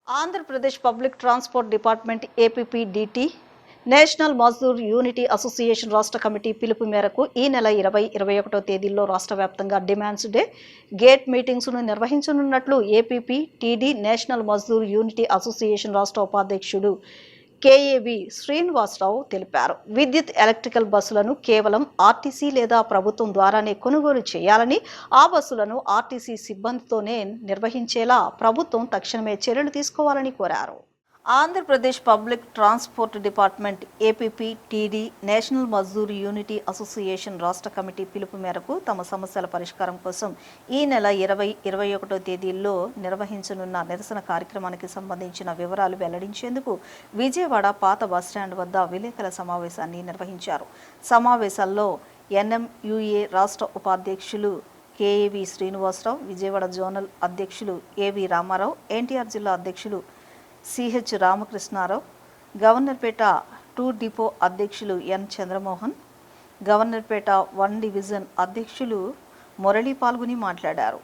Andhra Pradesh public transport department APPDT national Mazdoor unity association రాష్ట్ర committee పిలుపు మేరకు ఈ నెల 20-21 తేదీల్లో రాష్ట్ర వ్యాప్తంగా డిమాండ్స్ డే గేట్ మీటింగ్స్ను నిర్వహించనున్నట్లు APPTD national Mazdoor unity association రాష్ట్ర ఉపాధ్యక్షుడు కేఏవి శ్రీనివాసరావు తెలిపారు. విద్యుత్ ఎలక్ట్రికల్ బస్సులను కేవలం ఆర్టీసీ లేదా ప్రభుత్వం ద్వారానే కొనుగోలు చేయాలని, ఆ బస్సులను ఆర్టీసీ సిబ్బందితోనే నిర్వహించేలా ప్రభుత్వం తక్షణమే చర్యలు తీసుకోవాలని కోరారు. Andhra Pradesh public transport department APPTD national Mazdoor unity association రాష్ట్ర కమిటీ పిలుపు మేరకు తమ సమస్యల పరిష్కారం కోసం ఈ నెల 20-21 తేదీల్లో నిర్వహించనున్న నిరసన కార్యక్రమానికి సంబంధించిన వివరాలు వెల్లడించేందుకు విజయవాడ పాత బస్టాండ్ వద్ద విలేకరుల సమావేశాన్ని నిర్వహించారు. సమావేశాల్లో ఎన్ఎంయూఏ రాష్ట్ర ఉపాధ్యక్షులు కేఏవి శ్రీనివాసరావు, విజయవాడ జోనల్ అధ్యక్షులు ఏవి రామారావు, ఎన్టీఆర్ జిల్లా అధ్యక్షులు సిహెచ్ రామకృష్ణారావు, గవర్నర్పేట 2 డిపో అధ్యక్షులు ఎన్ చంద్రమోహన్, గవర్నర్పేట 1 డివిజన్ అధ్యక్షులు మురళి పాల్గొని మాట్లాడారు.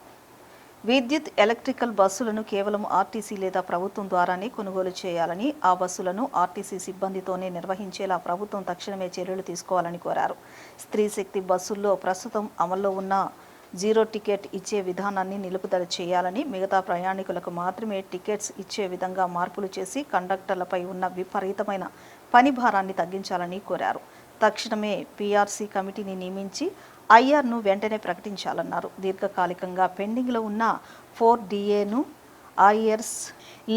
విద్యుత్ ఎలక్ట్రికల్ బస్సులను కేవలం ఆర్టీసీ లేదా ప్రభుత్వం ద్వారానే కొనుగోలు చేయాలని, ఆ బస్సులను ఆర్టీసీ సిబ్బందితోనే నిర్వహించేలా ప్రభుత్వం తక్షణమే చర్యలు తీసుకోవాలని కోరారు. స్త్రీ శక్తి బస్సుల్లో ప్రస్తుతం అమల్లో ఉన్న 0 టికెట్ ఇచ్చే విధానాన్ని నిలుపుదల చేయాలని, మిగతా ప్రయాణికులకు మాత్రమే టికెట్స్ ఇచ్చే విధంగా మార్పులు చేసి కండక్టర్లపై ఉన్న విపరీతమైన పని భారాన్ని తగ్గించాలని కోరారు. తక్షణమే పీఆర్సీ కమిటీని నియమించి ఐఆర్ను వెంటనే ప్రకటించాలన్నారు. దీర్ఘకాలికంగా పెండింగ్లో ఉన్న 4DAను ఐఆర్స్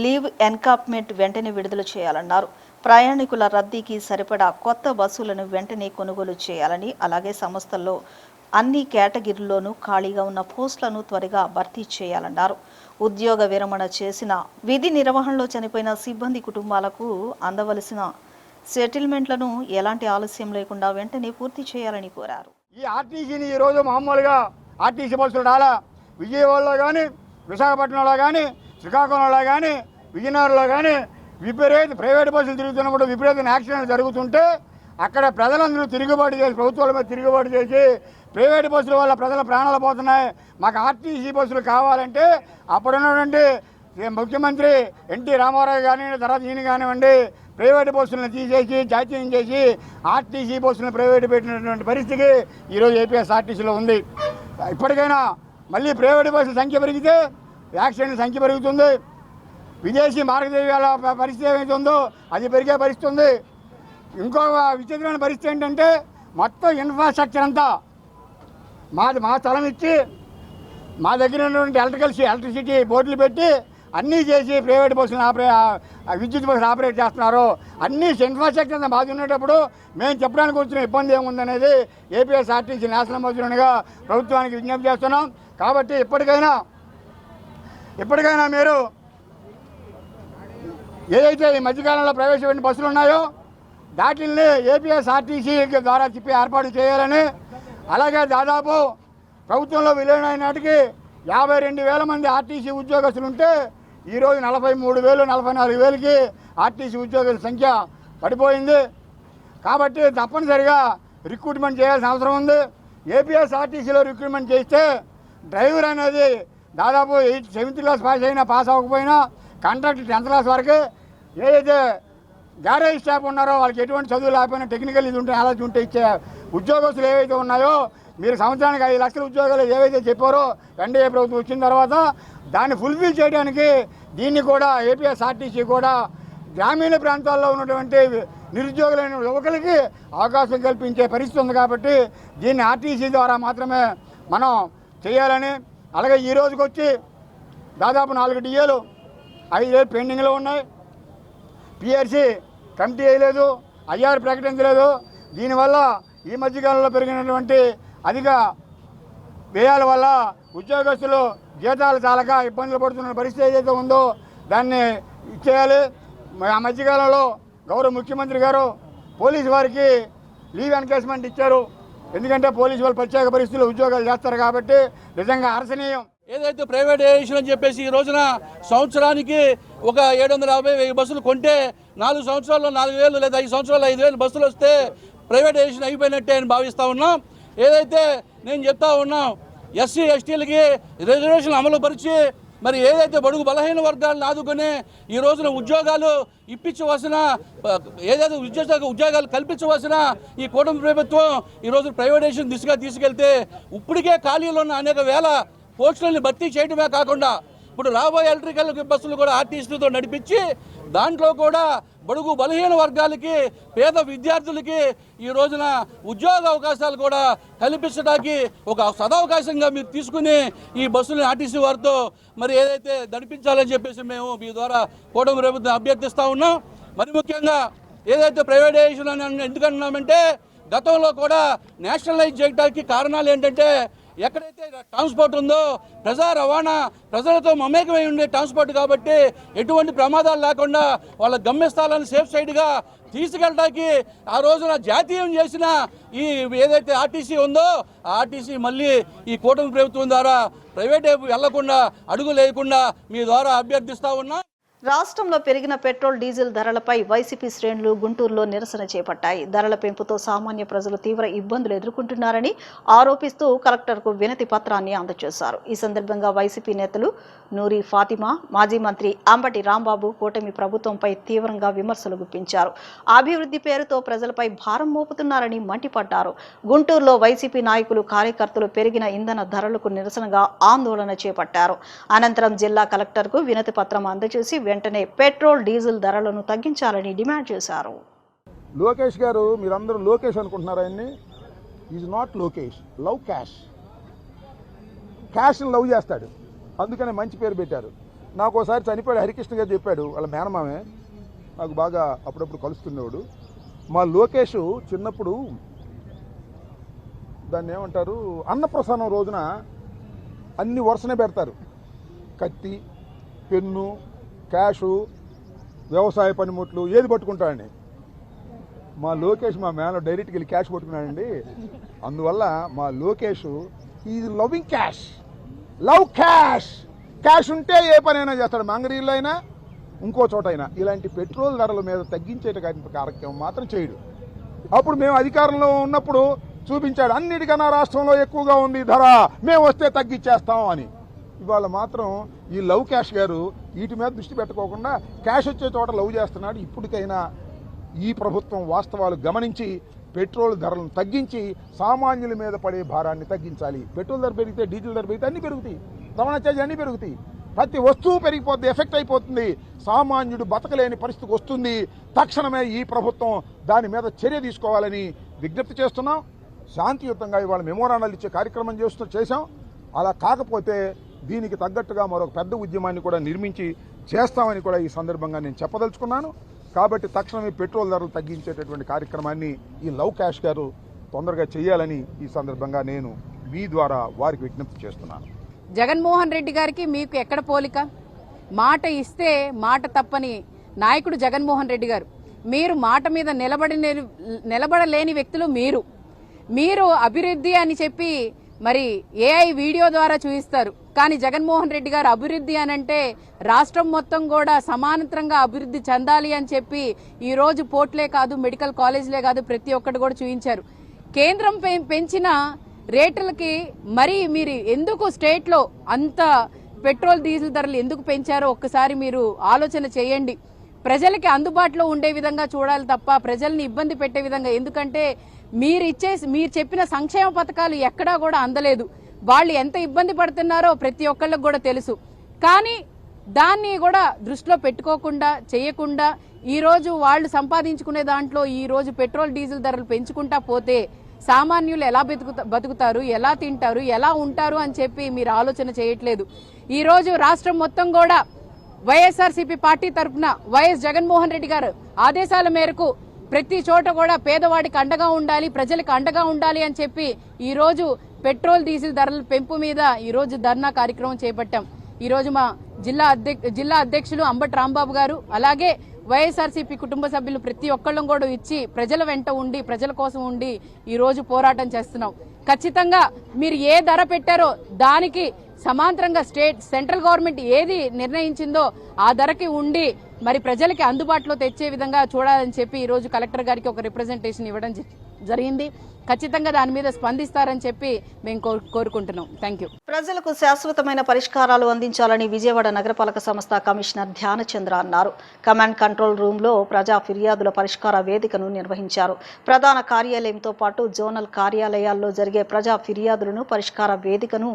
లీవ్ ఎన్కాప్మెంట్ వెంటనే విడుదల చేయాలన్నారు. ప్రయాణికుల రద్దీకి సరిపడా కొత్త బస్సులను వెంటనే కొనుగోలు చేయాలని, అలాగే సంస్థల్లో అన్ని కేటగిరీల్లోనూ ఖాళీగా ఉన్న పోస్టులను త్వరగా భర్తీ చేయాలన్నారు. ఉద్యోగ విరమణ చేసిన, విధి నిర్వహణలో చనిపోయిన సిబ్బంది కుటుంబాలకు అందవలసిన సెటిల్మెంట్లను ఎలాంటి ఆలస్యం లేకుండా వెంటనే పూర్తి చేయాలని కోరారు. ఈ ఆర్టీసీని ఈరోజు మామూలుగా ఆర్టీసీ బస్సులు రాలా. విజయవాడలో కానీ, విశాఖపట్నంలో కానీ, శ్రీకాకుళంలో కానీ, విజయనగరంలో కానీ ప్రైవేట్ బస్సులు తిరుగుతున్నప్పుడు విపరీతమైన యాక్సిడెంట్లు జరుగుతుంటే అక్కడ ప్రజలందరూ తిరుగుబాటు చేసి, ప్రభుత్వాల మీద తిరుగుబాటు చేసి ప్రైవేట్ బస్సుల వల్ల ప్రజల ప్రాణాలు పోతున్నాయి, మాకు ఆర్టీసీ బస్సులు కావాలంటే అప్పుడున్నటువంటి ముఖ్యమంత్రి ఎన్టీ రామారావు కానివ్వండి, తర్వాత ఈయన కానివ్వండి, ప్రైవేట్ బస్సులను తీసేసి జాతీయం చేసి ఆర్టీసీ బస్సులను ప్రైవేట్ పెట్టినటువంటి పరిస్థితి ఈరోజు ఏపీఎస్ఆర్టీసీలో ఉంది. ఇప్పటికైనా మళ్ళీ ప్రైవేట్ బస్సుల సంఖ్య పెరిగితే యాక్సిడెంట్ల సంఖ్య పెరుగుతుంది. విదేశీ మార్గదర్శకాల పరిస్థితి ఏమైతే ఉందో అది పెరిగే పరిస్థితి ఉంది. ఇంకో విచిత్రమైన పరిస్థితి ఏంటంటే మొత్తం ఇన్ఫ్రాస్ట్రక్చర్ అంతా మా స్థలం ఇచ్చి మా దగ్గర ఉన్నటువంటి ఎలక్ట్రిసిటీ బోర్డులు పెట్టి అన్నీ చేసి ప్రైవేట్ బస్సులను విద్యుత్ బస్సులు ఆపరేట్ చేస్తున్నారు. అన్నీ ఇన్ఫ్రాస్ట్రక్చర్ అంతా బాగా ఉన్నప్పుడు మేము చెప్పడానికి వచ్చిన ఇబ్బంది ఏముందనేది ఏపీఎస్ఆర్టీసీ నేషనల్ మజ్దూరునిగా ప్రభుత్వానికి విజ్ఞప్తి చేస్తున్నాం. కాబట్టి ఇప్పటికైనా మీరు ఏదైతే ఈ మధ్యకాలంలో ప్రవేశపెట్టిన బస్సులు ఉన్నాయో వాటిల్ని ఏపీఎస్ఆర్టీసీ ద్వారా తిప్పి ఏర్పాటు చేయాలని, అలాగే దాదాపు ప్రభుత్వంలో విలీనమైన నాటికి 52,000 మంది ఆర్టీసీ ఉద్యోగస్తులు ఉంటే ఈరోజు 43,000, 44,000కి ఆర్టీసీ ఉద్యోగుల సంఖ్య పడిపోయింది. కాబట్టి తప్పనిసరిగా రిక్రూట్మెంట్ చేయాల్సిన అవసరం ఉంది. ఏపీఎస్ఆర్టీసీలో రిక్రూట్మెంట్ చేస్తే డ్రైవర్ అనేది దాదాపు 7th క్లాస్ పాస్ అవ్వకపోయినా కండక్టర్ 10th క్లాస్ వరకే, ఏదైతే గ్యారేజ్ స్టాఫ్ ఉన్నారో వాళ్ళకి ఎటువంటి చదువు లేకపోయినా టెక్నికల్ ఇది ఉంటే నాలెడ్జ్ ఉంటే ఇచ్చే ఉద్యోగస్తులు ఏవైతే ఉన్నాయో, మీరు సంవత్సరానికి 5 లక్షల ఉద్యోగాలు ఏవైతే చెప్పారో ఎన్డీఏ ప్రభుత్వం వచ్చిన తర్వాత దాన్ని ఫుల్ఫిల్ చేయడానికి దీన్ని కూడా ఏపీఎస్ఆర్టీసీ కూడా గ్రామీణ ప్రాంతాల్లో ఉన్నటువంటి నిరుద్యోగులైన యువకులకి అవకాశం కల్పించే పరిస్థితి ఉంది. కాబట్టి దీన్ని ఆర్టీసీ ద్వారా మాత్రమే మనం చేయాలని, అలాగే ఈ రోజుకి వచ్చి దాదాపు 4 DAలు 5 ఏళ్ళు పెండింగ్లో ఉన్నాయి. పీఆర్సీ కమిటీ వేయలేదు, ఐఆర్ ప్రకటించలేదు. దీనివల్ల ఈ మధ్యకాలంలో పెరిగినటువంటి అధిక వ్యయాల వల్ల ఉద్యోగస్తులు జీతాలు చాలక ఇబ్బందులు పడుతున్న పరిస్థితి ఏదైతే ఉందో దాన్ని ఇచ్చేయాలి. ఆ మధ్యకాలంలో గౌరవ ముఖ్యమంత్రి గారు పోలీసు వారికి లీవ్ ఎన్కేస్మెంట్ ఇచ్చారు. ఎందుకంటే పోలీసు వాళ్ళు ప్రత్యేక పరిస్థితుల్లో ఉద్యోగాలు చేస్తారు కాబట్టి నిజంగా హర్షణీయం. ఏదైతే ప్రైవేటైజేషన్ అని చెప్పేసి ఈ రోజున సంవత్సరానికి ఒక 750,000 బస్సులు కొంటే 4 సంవత్సరాల్లో 4,000 లేదా 5 సంవత్సరాల్లో 5,000 బస్సులు వస్తే ప్రైవేటైజేషన్ అయిపోయినట్టే అని భావిస్తూ ఉన్నాం. ఏదైతే నేను చెప్తా ఉన్నాం, ఎస్సీ ఎస్టీలకి రిజర్వేషన్లు అమలు పరిచి మరి ఏదైతే బడుగు బలహీన వర్గాలను ఆదుకునే ఈ రోజున ఉద్యోగాలు ఇప్పించవలసిన ఏదైతే ఉద్యోగాలు కల్పించవలసిన ఈ కూటమి ప్రభుత్వం ఈ రోజు ప్రైవేటైజేషన్ దిశగా తీసుకెళ్తే ఇప్పటికే ఖాళీలో ఉన్న అనేక వేల పోస్టులని భర్తీ చేయడమే కాకుండా ఇప్పుడు రాబోయే ఎలక్ట్రికల్ బస్సులు కూడా ఆర్టీసీతో నడిపించి దాంట్లో కూడా బడుగు బలహీన వర్గాలకి పేద విద్యార్థులకి ఈ రోజున ఉద్యోగ అవకాశాలు కూడా కల్పించడానికి ఒక సదవకాశంగా మీరు తీసుకుని ఈ బస్సులను ఆర్టీసీ వారితో మరి ఏదైతే నడిపించాలని చెప్పేసి మేము మీ ద్వారా కూటమి ప్రభుత్వం అభ్యర్థిస్తూ ఉన్నాం. మరి ముఖ్యంగా ఏదైతే ప్రైవేటైజేషన్ అని ఎందుకంటున్నామంటే గతంలో కూడా నేషనలైజ్ చేయడానికి కారణాలు ఏంటంటే ఎక్కడైతే ట్రాన్స్పోర్ట్ ఉందో ప్రజా రవాణా ప్రజలతో మమేకమై ఉండే ట్రాన్స్పోర్ట్ కాబట్టి ఎటువంటి ప్రమాదాలు లేకుండా వాళ్ళ గమ్యస్థానాలను సేఫ్ సైడ్గా తీసుకెళ్ళడానికి ఆ రోజున జాతీయం చేసిన ఈ ఏదైతే ఆర్టీసీ ఉందో ఆ ఆర్టీసీ మళ్ళీ ఈ కూటమి ప్రభుత్వం ద్వారా ప్రైవేట్ వైపు వెళ్లకుండా అడుగు లేకుండా మీ ద్వారా అభ్యర్థిస్తూ ఉన్నాం. రాష్ట్రంలో పెరిగిన పెట్రోల్ డీజిల్ ధరలపై వైసీపీ శ్రేణులు గుంటూరులో నిరసన చేపట్టాయి. ధరల పెంపుతో సామాన్య ప్రజలు తీవ్ర ఇబ్బందులు ఎదుర్కొంటున్నారని ఆరోపిస్తూ కలెక్టర్కు వినతి పత్రాన్ని అందజేశారు. ఈ సందర్భంగా వైసీపీ నేతలు నూరి ఫాతిమా, మాజీ మంత్రి అంబటి రాంబాబు కూటమి ప్రభుత్వంపై తీవ్రంగా విమర్శలు గుప్పించారు. అభివృద్ధి పేరుతో ప్రజలపై భారం మోపుతున్నారని మండిపడ్డారు. గుంటూరులో వైసీపీ నాయకులు, కార్యకర్తలు పెరిగిన ఇంధన ధరలకు నిరసనగా ఆందోళన చేపట్టారు. అనంతరం జిల్లా కలెక్టర్కు వినతి పత్రం అందజేసి వెంటనే పెట్రోల్ డీజిల్ ధరలను తగ్గించాలని డిమాండ్ చేశారు. లోకేష్ గారు, మీరందరూ లోకేష్ అనుకుంటున్నారు, ఆయన్ని is not Lokesh, love cash. క్యాష్ని లవ్ చేస్తాడు, అందుకనే మంచి పేరు పెట్టారు. నాకు ఒకసారి చనిపోయాడు హరికృష్ణ గారు చెప్పాడు, వాళ్ళ మేనమామే నాకు బాగా అప్పుడప్పుడు కలుస్తుండేవాడు. మా లోకేష్ చిన్నప్పుడు దాన్ని ఏమంటారు, అన్నప్రసాదం రోజున అన్ని వరుసనే పెడతారు, కత్తి, పెన్ను, క్యాషు, వ్యవసాయ పనిముట్లు ఏది పట్టుకుంటాడండి. మా లోకేష్ మా మేన డైరెక్ట్గా వెళ్ళి క్యాష్ పట్టుకున్నాడండి. అందువల్ల మా Lokesh is loving cash, love cash. Cash ఉంటే ఏ పనైనా చేస్తాడు, మంగరీళ్ళు అయినా ఇంకో చోట అయినా. ఇలాంటి పెట్రోల్ ధరల మీద తగ్గించే కార్యక్రమం మాత్రం చేయడు. అప్పుడు మేము అధికారంలో ఉన్నప్పుడు చూపించాడు, అన్నిటికన్నా రాష్ట్రంలో ఎక్కువగా ఉంది ధర, మేము వస్తే తగ్గించేస్తాం అని. ఇవాళ మాత్రం ఈ లవ్ క్యాష్ గారు వీటి మీద దృష్టి పెట్టుకోకుండా క్యాష్ వచ్చే చోట లవ్ చేస్తున్నాడు. ఇప్పటికైనా ఈ ప్రభుత్వం వాస్తవాలు గమనించి పెట్రోల్ ధరలను తగ్గించి సామాన్యుల మీద పడే భారాన్ని తగ్గించాలి. పెట్రోల్ ధర పెరిగితే, డీజిల్ ధర పెరిగితే అన్నీ పెరుగుతాయి, రవాణా ఛార్జీ అన్నీ పెరుగుతాయి, ప్రతి వస్తువు పెరిగిపోద్ది, ఎఫెక్ట్ అయిపోతుంది, సామాన్యుడు బతకలేని పరిస్థితికి వస్తుంది. తక్షణమే ఈ ప్రభుత్వం దాని మీద చర్య తీసుకోవాలని విజ్ఞప్తి చేస్తున్నాం. శాంతియుతంగా ఇవాళ మెమోరాండాలు ఇచ్చే కార్యక్రమం చేశాం. అలా కాకపోతే దీనికి తగ్గట్టుగా మరొక పెద్ద ఉద్యమాన్ని కూడా నిర్మించి చేస్తామని కూడా ఈ సందర్భంగా నేను చెప్పదలుచుకున్నాను. కాబట్టి తక్షణమే పెట్రోల్ ధరలు తగ్గించేటటువంటి కార్యక్రమాన్ని ఈ లవ్ క్యాష్ గారు తొందరగా చేయాలని ఈ సందర్భంగా నేను మీ ద్వారా వారికి విజ్ఞప్తి చేస్తున్నాను. జగన్మోహన్ రెడ్డి గారికి మీకు ఎక్కడ పోలిక? మాట ఇస్తే మాట తప్పని నాయకుడు జగన్మోహన్ రెడ్డి గారు. మీరు మాట మీద నిలబడలేని వ్యక్తులు. మీరు అభివృద్ధి అని చెప్పి మరి ఏఐ వీడియో ద్వారా చూపిస్తారు. కానీ జగన్మోహన్ రెడ్డి గారు అభివృద్ధి అనంటే రాష్ట్రం మొత్తం కూడా సమాంతరంగా అభివృద్ధి చెందాలి అని చెప్పి ఈరోజు పోర్ట్లే కాదు, మెడికల్ కాలేజ్లే కాదు, ప్రతి ఒక్కటి కూడా చూపించారు. కేంద్రం పెంచిన రేట్లకి మరి మీరు ఎందుకు స్టేట్లో అంత పెట్రోల్ డీజిల్ ధరలు ఎందుకు పెంచారో ఒక్కసారి మీరు ఆలోచన చేయండి. ప్రజలకి అందుబాటులో ఉండే విధంగా చూడాలి తప్ప ప్రజల్ని ఇబ్బంది పెట్టే విధంగా. ఎందుకంటే మీరు చెప్పిన సంక్షేమ పథకాలు ఎక్కడా కూడా అందలేదు. వాళ్ళు ఎంత ఇబ్బంది పడుతున్నారో ప్రతి ఒక్కళ్ళకి కూడా తెలుసు. కానీ దాన్ని కూడా దృష్టిలో పెట్టుకోకుండా చేయకుండా ఈరోజు వాళ్ళు సంపాదించుకునే దాంట్లో ఈరోజు పెట్రోల్ డీజిల్ ధరలు పెంచుకుంటా పోతే సామాన్యులు ఎలా బతుకుతారు, ఎలా తింటారు, ఎలా ఉంటారు అని చెప్పి మీరు ఆలోచన చేయట్లేదు. ఈరోజు రాష్ట్రం మొత్తం కూడా వైఎస్ఆర్సీపీ పార్టీ తరఫున వైఎస్ జగన్మోహన్ రెడ్డి గారు ఆదేశాల మేరకు ప్రతి చోట కూడా పేదవాడికి అండగా ఉండాలి, ప్రజలకు అండగా ఉండాలి అని చెప్పి ఈరోజు పెట్రోల్ డీజిల్ ధరల పెంపు మీద ఈరోజు ధర్నా కార్యక్రమం చేపట్టాం. ఈరోజు మా జిల్లా అధ్యక్షులు అంబటి రాంబాబు గారు, అలాగే వైఎస్ఆర్సీపీ కుటుంబ సభ్యులు ప్రతి ఒక్కళ్ళం కూడా ఇచ్చి ప్రజల వెంట ఉండి ప్రజల కోసం ఉండి ఈరోజు పోరాటం చేస్తున్నాం. ఖచ్చితంగా మీరు ఏ ధర పెట్టారో దానికి సమాంతరంగా సెంట్రల్ గవర్నమెంట్ ఏది నిర్ణయించిందో ఆ ధరకి ఉండి మరి ప్రజలకి అందుబాటులో తెచ్చే విధంగా చూడాలని చెప్పి ఈరోజు కలెక్టర్ గారికి ఒక రిప్రజెంటేషన్ ఇవ్వడం జరిగింది. ఖచ్చితంగా దాని మీద స్పందిస్తారని చెప్పి మేము కోరుకుంటున్నాం. Thank you. ప్రజలకు శాశ్వతమైన పరిష్కారాలు అందించాలని విజయవాడ నగరపాలక సంస్థ కమిషనర్ ధ్యానచంద్ర అన్నారు. కమాండ్ కంట్రోల్ రూమ్లో ప్రజా ఫిర్యాదుల పరిష్కార వేదికను నిర్వహించారు. ప్రధాన కార్యాలయంతో పాటు జోనల్ కార్యాలయాల్లో జరిగే ప్రజా ఫిర్యాదులను పరిష్కార వేదికను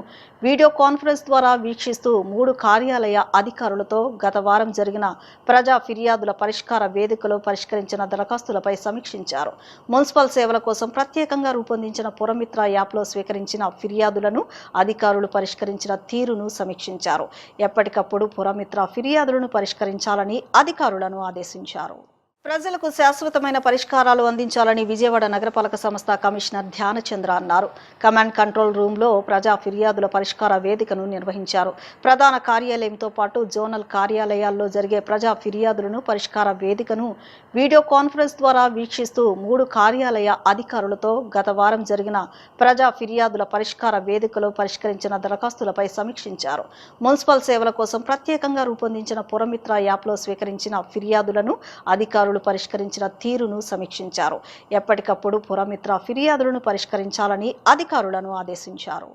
వీడియో కాన్ఫరెన్స్ ద్వారా వీక్షిస్తూ 3 కార్యాలయ అధికారులతో గత వారం జరిగిన ప్రజా ఫిర్యాదుల పరిష్కార వేదికలో పరిష్కరించిన దరఖాస్తులపై సమీక్షించారు. మున్సిపల్ సేవల కోసం ప్రత్యేకంగా రూపొందించిన పురమిత్ర యాప్లో స్వీకరించిన ఫిర్యాదులను అధికారులు పరిష్కరించిన తీరును సమీక్షించారు. ఎప్పటికప్పుడు పురమిత్ర ఫిర్యాదులను పరిష్కరించాలని అధికారులను ఆదేశించారు. ప్రజలకు శాశ్వతమైన పరిష్కారాలు అందించాలని విజయవాడ నగరపాలక సంస్థ కమిషనర్ ధ్యానచంద్ర అన్నారు. కమాండ్ కంట్రోల్ రూమ్లో ప్రజా ఫిర్యాదుల పరిష్కార వేదికను నిర్వహించారు. ప్రధాన కార్యాలయంతో పాటు జోనల్ కార్యాలయాల్లో జరిగే ప్రజా ఫిర్యాదులను పరిష్కార వేదికను వీడియో కాన్ఫరెన్స్ ద్వారా వీక్షిస్తూ 3 కార్యాలయ అధికారులతో గత వారం జరిగిన ప్రజా ఫిర్యాదుల పరిష్కార వేదికలో పరిష్కరించిన దరఖాస్తులపై సమీక్షించారు. మున్సిపల్ సేవల కోసం ప్రత్యేకంగా రూపొందించిన పురమిత్ర యాప్లో స్వీకరించిన ఫిర్యాదులను అధికారులు పరిష్కరించిన తీరును సమీక్షించారు. ఎప్పటికప్పుడు పురమిత్ర ఫిర్యాదులను పరిష్కరించాలని అధికారులను ఆదేశించారు.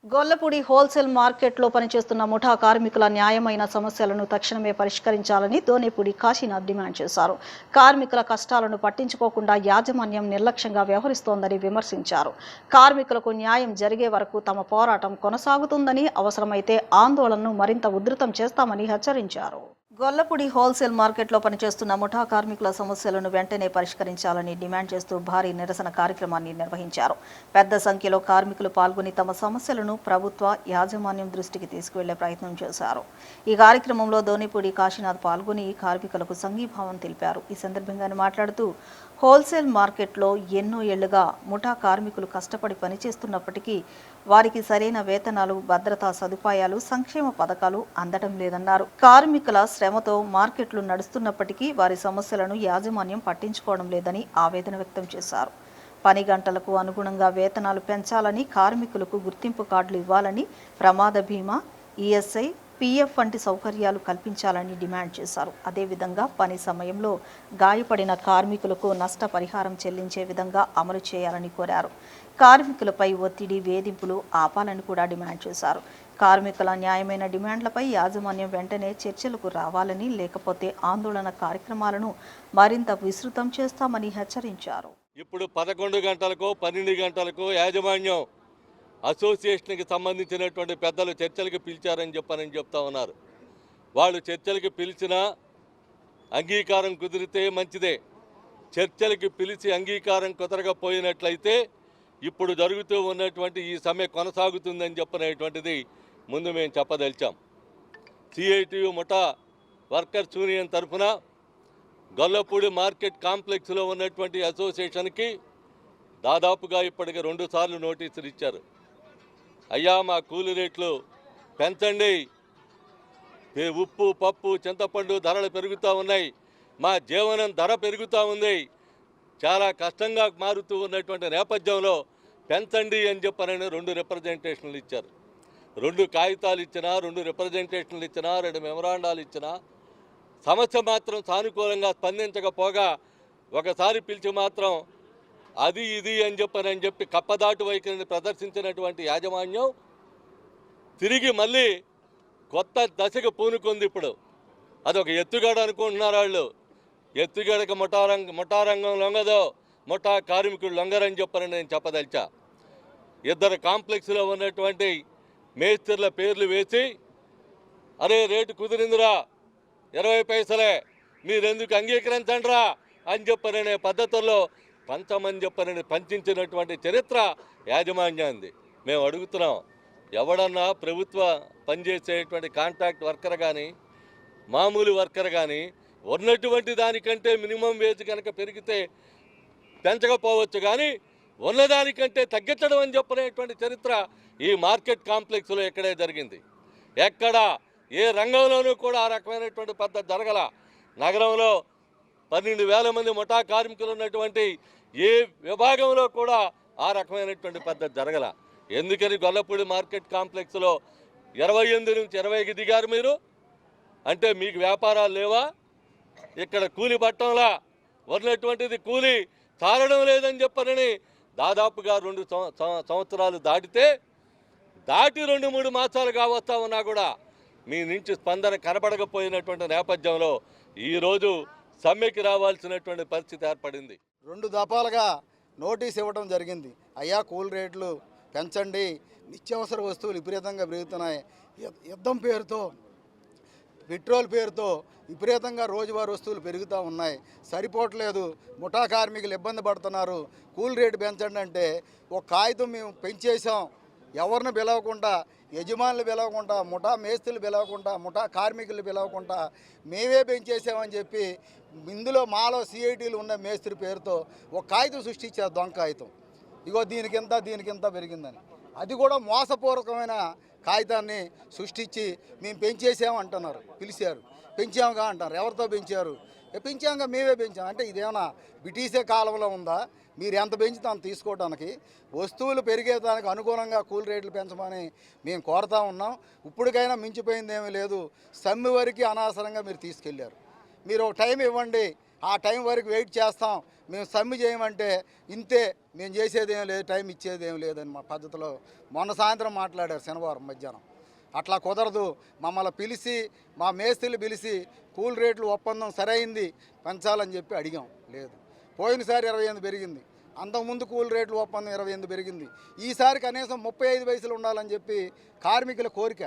గొల్లపూడి హోల్సేల్ మార్కెట్లో పనిచేస్తున్న ముఠా కార్మికుల న్యాయమైన సమస్యలను తక్షణమే పరిష్కరించాలని దోనేపూడి కాశీనాథ్ డిమాండ్ చేశారు. కార్మికుల కష్టాలను పట్టించుకోకుండా యాజమాన్యం నిర్లక్ష్యంగా వ్యవహరిస్తోందని విమర్శించారు. కార్మికులకు న్యాయం జరిగే వరకు తమ పోరాటం కొనసాగుతుందని, అవసరమైతే ఆందోళనను మరింత ఉధృతం చేస్తామని హెచ్చరించారు. గొల్లపూడి హోల్సేల్ మార్కెట్లో పనిచేస్తున్న ముఠా కార్మికుల సమస్యలను వెంటనే పరిష్కరించాలని డిమాండ్ చేస్తూ భారీ నిరసన కార్యక్రమాన్ని నిర్వహించారు. పెద్ద సంఖ్యలో కార్మికులు పాల్గొని తమ సమస్యలను ప్రభుత్వ యాజమాన్యం దృష్టికి తీసుకువెళ్లే ప్రయత్నం చేశారు. ఈ కార్యక్రమంలో దోనేపూడి కాశీనాథ్ పాల్గొని కార్మికులకు సంఘీభావం తెలిపారు. ఈ సందర్భంగా ఆయన మాట్లాడుతూ హోల్సేల్ మార్కెట్లో ఎన్నో ఏళ్లుగా ముఠా కార్మికులు కష్టపడి పనిచేస్తున్నప్పటికీ వారికి సరైన వేతనాలు, భద్రతా సదుపాయాలు, సంక్షేమ పథకాలు అందడం లేదన్నారు. కార్మికుల శ్రమతో మార్కెట్లు నడుస్తున్నప్పటికీ వారి సమస్యలను యాజమాన్యం పట్టించుకోవడం లేదని ఆవేదన వ్యక్తం చేశారు. పని గంటలకు అనుగుణంగా వేతనాలు పెంచాలని, కార్మికులకు గుర్తింపు కార్డులు ఇవ్వాలని, ప్రమాద బీమా, ఈఎస్ఐ, పీఎఫ్ వంటి సౌకర్యాలు కల్పించాలని డిమాండ్ చేశారు. అదేవిధంగా పని సమయంలో గాయపడిన కార్మికులకు నష్టపరిహారం చెల్లించే విధంగా అమలు చేయాలని కోరారు. కార్మికులపై ఒత్తిడి, వేధింపులు ఆపాలని కూడా డిమాండ్ చేశారు. కార్మికుల న్యాయమైన డిమాండ్లపై యాజమాన్యం వెంటనే చర్చలకు రావాలని, లేకపోతే ఆందోళన కార్యక్రమాలను మరింత విస్తృతం చేస్తామని హెచ్చరించారు. ఇప్పుడు 11 గంటలకు 12 గంటలకు యాజమాన్యం అసోసియేషన్కి సంబంధించినటువంటి పెద్దలు చర్చలకు పిలిచారని చెప్తా ఉన్నారు. వాళ్ళు చర్చలకు పిలిచినా అంగీకారం కుదిరితే మంచిదే. చర్చలకి పిలిచి అంగీకారం కుదరకపోయినట్లయితే ఇప్పుడు జరుగుతూ ఉన్నటువంటి ఈ సమ్మె కొనసాగుతుందని చెప్పనేటువంటిది ముందు మేము చెప్పదలిచాం. సిఐటియు ముఠా వర్కర్స్ యూనియన్ తరఫున గొల్లపూడి మార్కెట్ కాంప్లెక్స్లో ఉన్నటువంటి అసోసియేషన్కి దాదాపుగా ఇప్పటికి 2 సార్లు నోటీసులు ఇచ్చారు. అయ్యా, మా కూలి రేట్లు పెంచండి, ఉప్పు, పప్పు, చింతపండు ధరలు పెరుగుతూ ఉన్నాయి, మా జీవనం ధర పెరుగుతూ ఉంది, చాలా కష్టంగా మారుతూ ఉన్నటువంటి నేపథ్యంలో పెంచండి అని చెప్పనని 2 రిప్రజెంటేషన్లు ఇచ్చారు. 2 కాగితాలు ఇచ్చినా, 2 రిప్రజెంటేషన్లు ఇచ్చినా, 2 మెమరాండాలు ఇచ్చినా సమస్య మాత్రం సానుకూలంగా స్పందించకపోగా ఒకసారి పిలిచి మాత్రం అది ఇది అని చెప్పి కప్పదాటు వైఖరిని ప్రదర్శించినటువంటి యాజమాన్యం తిరిగి మళ్ళీ కొత్త దశకు పూనుకుంది. ఇప్పుడు అదొక ఎత్తుగడ అనుకుంటున్నారు వాళ్ళు. ఎత్తుగడకు ముఠారంగం లొంగదో, ముఠా కార్మికులు లొంగరని చెప్పని నేను చెప్పదలిచా. 2 కాంప్లెక్స్లో ఉన్నటువంటి మేస్త్రుల పేర్లు వేసి, అరే రేటు కుదిరిందిరా 20 పైసలే, మీరెందుకు అంగీకరించండిరా అని చెప్పననే పద్ధతుల్లో పంచమని చెప్పనని పంచించినటువంటి చరిత్ర యాజమాన్యాన్ని. మేము అడుగుతున్నాం, ఎవడన్నా ప్రభుత్వ పనిచేసేటువంటి కాంట్రాక్ట్ వర్కర్ కానీ, మామూలు వర్కర్ కానీ ఉన్నటువంటి దానికంటే మినిమం వేజ్ కనుక పెరిగితే పెంచకపోవచ్చు, కానీ ఉన్నదానికంటే తగ్గించడం అని చెప్పనేటువంటి చరిత్ర ఈ మార్కెట్ కాంప్లెక్స్లో ఎక్కడే జరిగింది. ఎక్కడ ఏ రంగంలోనూ కూడా ఆ రకమైనటువంటి పద్ధతి జరగల. నగరంలో 12,000 మంది ముఠా కార్మికులు ఉన్నటువంటి ఏ విభాగంలో కూడా ఆ రకమైనటువంటి పద్ధతి జరగల. ఎందుకని గొల్లపూడి మార్కెట్ కాంప్లెక్స్లో 28 నుంచి 20కి దిగారు మీరు? అంటే మీకు వ్యాపారాలు లేవా? ఇక్కడ కూలి పట్టంలా ఉన్నటువంటిది కూలి చాలడం లేదని చెప్పనని దాదాపుగా 2 సంవత్సరాలు దాటి 2-3 మాసాలు కావస్తా ఉన్నా కూడా మీ నుంచి స్పందన కనబడకపోయినటువంటి నేపథ్యంలో ఈరోజు సమ్మెకి రావాల్సినటువంటి పరిస్థితి ఏర్పడింది. 2 దఫాలుగా నోటీస్ ఇవ్వడం జరిగింది. అయ్యా కూల్ రేట్లు పెంచండి, నిత్యావసర వస్తువులు విపరీతంగా పెరుగుతున్నాయి, యుద్ధం పేరుతో పెట్రోల్ పేరుతో విపరీతంగా రోజువారీ వస్తువులు పెరుగుతూ ఉన్నాయి, సరిపోవట్లేదు, ముఠా కార్మికులు ఇబ్బంది పడుతున్నారు, కూల్ రేటు పెంచండి అంటే ఒక కాగితం మేము పెంచేసాం, ఎవరిని పిలవకుండా, యజమానులు పిలవకుండా, ముఠా మేస్త్రులు పిలవకుండా, ముఠా కార్మికులు పిలవకుండా మేమే పెంచేసామని చెప్పి ఇందులో మాలో సిఐటీలు ఉన్న మేస్త్రి పేరుతో ఒక కాగితం సృష్టించారు, దొంగ కాగితం. ఇగో దీనికింత పెరిగిందని. అది కూడా మోసపూర్వకమైన కాగితాన్ని సృష్టించి మేము పెంచేసామంటున్నారు. పిలిచారు, పెంచాముగా అంటారు. ఎవరితో పెంచారు? పెంచాముగా, మేమే పెంచాం అంటే ఇదేమన్నా బ్రిటిషే కాలంలో ఉందా? మీరు ఎంత పెంచితే అంత తీసుకోవడానికి? వస్తువులు పెరిగేదానికి అనుగుణంగా కూల్ రేట్లు పెంచమని మేము కోరుతా ఉన్నాం. ఇప్పటికైనా మించిపోయిందేమీ లేదు. సమ్మె వరకు అనవసరంగా మీరు తీసుకెళ్లారు. మీరు ఒక టైం ఇవ్వండి, ఆ టైం వరకు వెయిట్ చేస్తాం, మేము సమ్మె చేయమంటే ఇంతే, మేము చేసేదేం లేదు, టైం ఇచ్చేదేం లేదని మా పద్ధతిలో మొన్న సాయంత్రం మాట్లాడారు, శనివారం మధ్యాహ్నం. అట్లా కుదరదు, మమ్మల్ని పిలిచి మా మేస్త్రీలు పిలిచి కూల్ రేట్లు ఒప్పందం సరైంది పెంచాలని చెప్పి అడిగాం. లేదు, పోయినసారి 28 పెరిగింది, అంతకుముందు కూల్ రేట్లు ఒప్పందం 28 పెరిగింది, ఈసారి కనీసం 35 పైసలు ఉండాలని చెప్పి కార్మికుల కోరిక.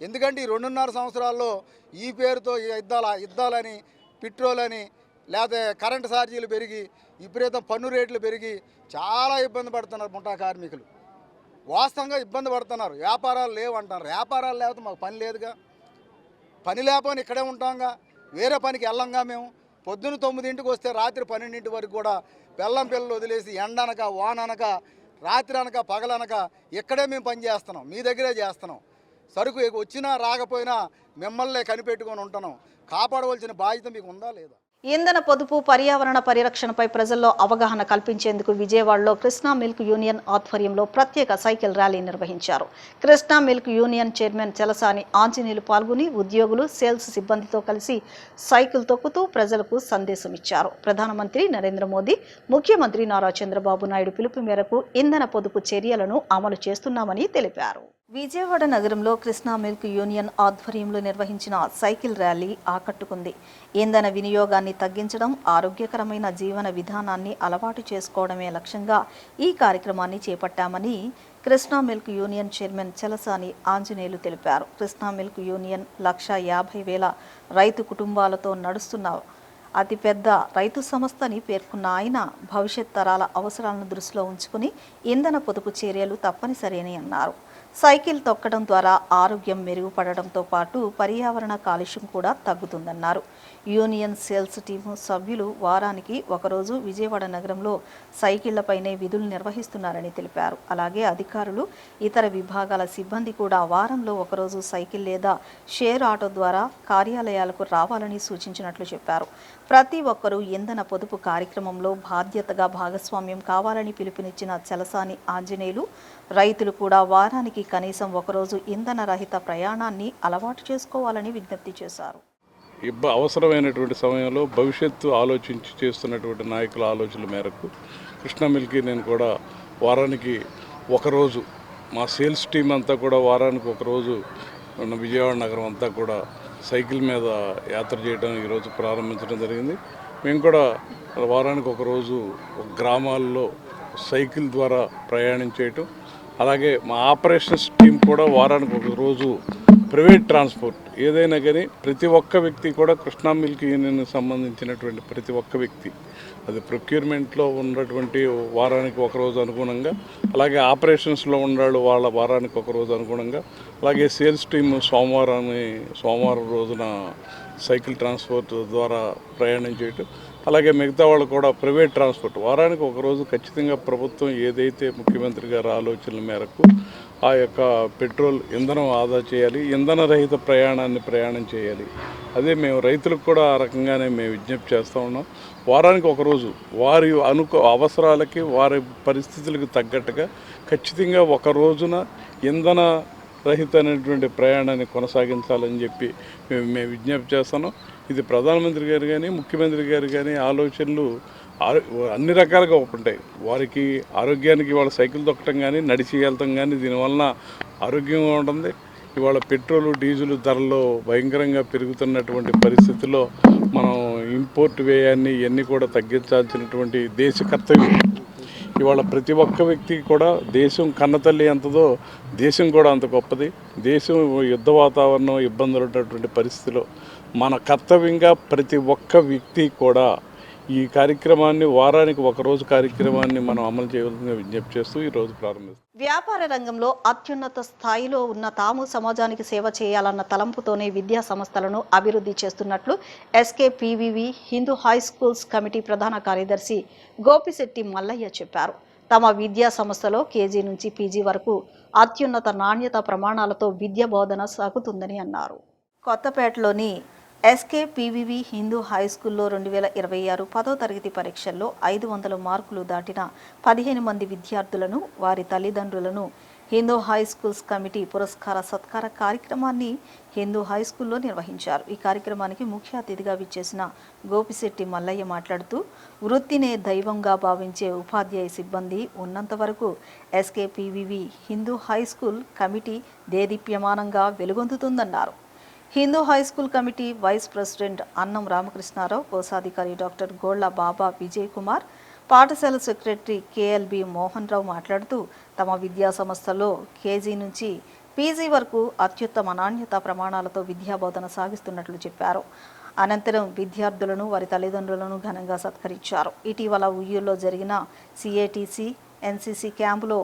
ఎందుకంటే ఈ 2.5 సంవత్సరాల్లో ఈ పేరుతో యుద్ధాలని, పెట్రోల్ అని, లేకపోతే కరెంటు ఛార్జీలు పెరిగి విపరీతం పన్ను రేట్లు పెరిగి చాలా ఇబ్బంది పడుతున్నారు ముఠా కార్మికులు. వాస్తవంగా ఇబ్బంది పడుతున్నారు. వ్యాపారాలు లేవంటారు. వ్యాపారాలు లేకపోతే మాకు పని లేదుగా, పని లేకపోతే ఇక్కడే ఉంటాంగా, వేరే పనికి వెళ్ళంగా. మేము పొద్దున్న 9ంటికి వస్తే రాత్రి 12 వరకు కూడా పిల్లలు వదిలేసి ఎండనక వాననక రాత్రి అనక పగలనక ఇక్కడే మేము పని చేస్తున్నాం, మీ దగ్గరే చేస్తున్నాం. సరుకు వచ్చినా రాకపోయినా మిమ్మల్నే కనిపెట్టుకొని ఉంటున్నాం. కాపాడవలసిన బాధ్యత మీకు ఉందా లేదా? ఇంధన పొదుపు, పర్యావరణ పరిరక్షణపై ప్రజల్లో అవగాహన కల్పించేందుకు విజయవాడలో కృష్ణా మిల్క్ యూనియన్ ఆధ్వర్యంలో ప్రత్యేక సైకిల్ ర్యాలీ నిర్వహించారు. Krishna milk union chairman Chalasani Anjaneyulu పాల్గొని ఉద్యోగులు, సేల్స్ సిబ్బందితో కలిసి సైకిల్ తొక్కుతూ ప్రజలకు సందేశం ఇచ్చారు. ప్రధానమంత్రి నరేంద్ర మోదీ, ముఖ్యమంత్రి నారా చంద్రబాబు నాయుడు పిలుపు మేరకు ఇంధన పొదుపు చర్యలను అమలు చేస్తున్నామని తెలిపారు. విజయవాడ నగరంలో కృష్ణా మిల్క్ యూనియన్ ఆధ్వర్యంలో నిర్వహించిన సైకిల్ ర్యాలీ ఆకట్టుకుంది. ఇంధన వినియోగాన్ని తగ్గించడం, ఆరోగ్యకరమైన జీవన విధానాన్ని అలవాటు చేసుకోవడమే లక్ష్యంగా ఈ కార్యక్రమాన్ని చేపట్టామని Krishna milk union chairman Chalasani Anjaneyulu తెలిపారు. కృష్ణా మిల్క్ యూనియన్ 1,50,000 రైతు కుటుంబాలతో నడుస్తున్న అతిపెద్ద రైతు సంస్థని పేర్కొన్న ఆయన, భవిష్యత్ తరాల అవసరాలను దృష్టిలో ఉంచుకుని ఇంధన పొదుపు చర్యలు తప్పనిసరి అని అన్నారు. సైకిల్ తొక్కడం ద్వారా ఆరోగ్యం మెరుగుపడడంతో పాటు పర్యావరణ కాలుష్యం కూడా తగ్గుతుందన్నారు. యూనియన్ సేల్స్ టీము సభ్యులు వారానికి ఒకరోజు విజయవాడ నగరంలో సైకిళ్లపైనే విధులు నిర్వహిస్తున్నారని తెలిపారు. అలాగే అధికారులు, ఇతర విభాగాల సిబ్బంది కూడా వారంలో ఒకరోజు సైకిల్ లేదా షేర్ ఆటో ద్వారా కార్యాలయాలకు రావాలని సూచించినట్లు చెప్పారు. ప్రతి ఒక్కరూ ఇంధన పొదుపు కార్యక్రమంలో బాధ్యతగా భాగస్వామ్యం కావాలని పిలుపునిచ్చిన చలసాని ఆంజనేయులు, రైతులు కూడా వారానికి కనీసం ఒకరోజు ఇంధన రహిత ప్రయాణాన్ని అలవాటు చేసుకోవాలని విజ్ఞప్తి చేశారు. అవసరమైనటువంటి సమయంలో భవిష్యత్తు ఆలోచించి చేస్తున్నటువంటి నాయకుల ఆలోచనల మేరకు కృష్ణా మిల్క్ నేను కూడా వారానికి ఒకరోజు మా సేల్స్ టీం అంతా కూడా వారానికి ఒకరోజు విజయవాడ నగరం అంతా కూడా సైకిల్ మీద యాత్ర చేయడం ఈరోజు ప్రారంభించడం జరిగింది. మేము కూడా వారానికి ఒకరోజు గ్రామాల్లో సైకిల్ ద్వారా ప్రయాణం చేయటం, అలాగే మా ఆపరేషన్స్ టీం కూడా వారానికి ఒక రోజు ప్రైవేట్ ట్రాన్స్పోర్ట్ ఏదైనా కానీ ప్రతి ఒక్క వ్యక్తి కూడా కృష్ణా మిల్క్ యూనియన్కి సంబంధించినటువంటి ప్రతి ఒక్క వ్యక్తి అది ప్రొక్యూర్మెంట్లో ఉన్నటువంటి వారానికి ఒకరోజు అనుగుణంగా, అలాగే ఆపరేషన్స్లో ఉన్నాడు వాళ్ళ వారానికి ఒకరోజు అనుగుణంగా, అలాగే సేల్స్ టీమ్ సోమవారం రోజున సైకిల్ ట్రాన్స్పోర్ట్ ద్వారా ప్రయాణం చేయటం, అలాగే మిగతా వాళ్ళు కూడా ప్రైవేట్ ట్రాన్స్పోర్ట్ వారానికి ఒకరోజు ఖచ్చితంగా ప్రభుత్వం ఏదైతే ముఖ్యమంత్రి గారి ఆలోచనల మేరకు ఆ యొక్క పెట్రోల్ ఇంధనం ఆదా చేయాలి, ఇంధన రహిత ప్రయాణం చేయాలి. అదే మేము రైతులకు కూడా ఆ రకంగానే మేము విజ్ఞప్తి చేస్తూ ఉన్నాం. వారానికి ఒకరోజు వారి అవసరాలకి వారి పరిస్థితులకు తగ్గట్టుగా ఖచ్చితంగా ఒక రోజున ఇంధన రహితమైనటువంటి ప్రయాణాన్ని కొనసాగించాలని చెప్పి మేము విజ్ఞప్తి చేస్తున్నాం. ఇది ప్రధానమంత్రి గారు కానీ ముఖ్యమంత్రి గారు కానీ ఆలోచనలు అన్ని రకాలుగా ఉంటాయి. వారికి ఆరోగ్యానికి వాళ్ళ సైకిల్ తొక్కటం కానీ నడిచి వెళ్తాం కానీ దీనివలన ఆరోగ్యంగా ఉంటుంది. ఇవాళ పెట్రోలు డీజిల్ ధరలు భయంకరంగా పెరుగుతున్నటువంటి పరిస్థితుల్లో మనం ఇంపోర్ట్ వ్యయాన్ని ఇవన్నీ కూడా తగ్గించాల్సినటువంటి దేశ కర్తవ్యం. ఇవాళ ప్రతి ఒక్క వ్యక్తికి కూడా దేశం కన్నతల్లి ఎంతదో దేశం కూడా అంత గొప్పది. దేశం యుద్ధ వాతావరణం ఇబ్బందులు ఉన్నటువంటి పరిస్థితిలో మన కర్తవ్యంగా ప్రతి ఒక్క వ్యక్తి కూడా ఈ కార్యక్రమాన్ని వారానికి ఒకరోజు కార్యక్రమాన్ని మనం అమలు చేయవలసిందిగా విజ్ఞప్తి చేస్తూ ఈరోజు ప్రారంభిస్తాం. వ్యాపార రంగంలో అత్యున్నత స్థాయిలో ఉన్న తాము సమాజానికి సేవ చేయాలన్న తలంపుతోనే విద్యా సంస్థలను అభివృద్ధి చేస్తున్నట్లు ఎస్కేపీవీవి హిందూ హై స్కూల్స్ కమిటీ ప్రధాన కార్యదర్శి గోపిశెట్టి మల్లయ్య చెప్పారు. తమ విద్యా సంస్థలో కేజీ నుంచి పీజీ వరకు అత్యున్నత నాణ్యత ప్రమాణాలతో విద్యా బోధన సాగుతుందని అన్నారు. కొత్తపేటలోని ఎస్కేపీవీవి హిందూ హై స్కూల్లో 2026 10వ తరగతి పరీక్షల్లో 500 మార్కులు దాటిన 15 మంది విద్యార్థులను వారి తల్లిదండ్రులను హిందూ హై స్కూల్స్ కమిటీ పురస్కార సత్కార కార్యక్రమాన్ని హిందూ హై స్కూల్లో నిర్వహించారు. ఈ కార్యక్రమానికి ముఖ్య అతిథిగా విచ్చేసిన గోపిశెట్టి మల్లయ్య మాట్లాడుతూ వృత్తినే దైవంగా భావించే ఉపాధ్యాయ సిబ్బంది ఉన్నంత వరకు SKPVV Hindu high school committee దేదీప్యమానంగా వెలుగొందుతుందన్నారు. Hindu high school committee vice president Annam Ramakrishna Rao, కోశాధికారి డాక్టర్ గోళ్ల బాబా విజయ్ కుమార్, పాఠశాల సెక్రటరీ కేఎల్బి మోహన్ రావు మాట్లాడుతూ తమ విద్యా సంస్థలో కేజీ నుంచి పీజీ వరకు అత్యుత్తమ నాణ్యత ప్రమాణాలతో విద్యాబోధన సాగిస్తున్నట్లు చెప్పారు. అనంతరం విద్యార్థులను వారి తల్లిదండ్రులను ఘనంగా సత్కరించారు. ఇటీవల ఉయ్యూరులో జరిగిన సిఏటీసీ ఎన్సీసీ క్యాంపులో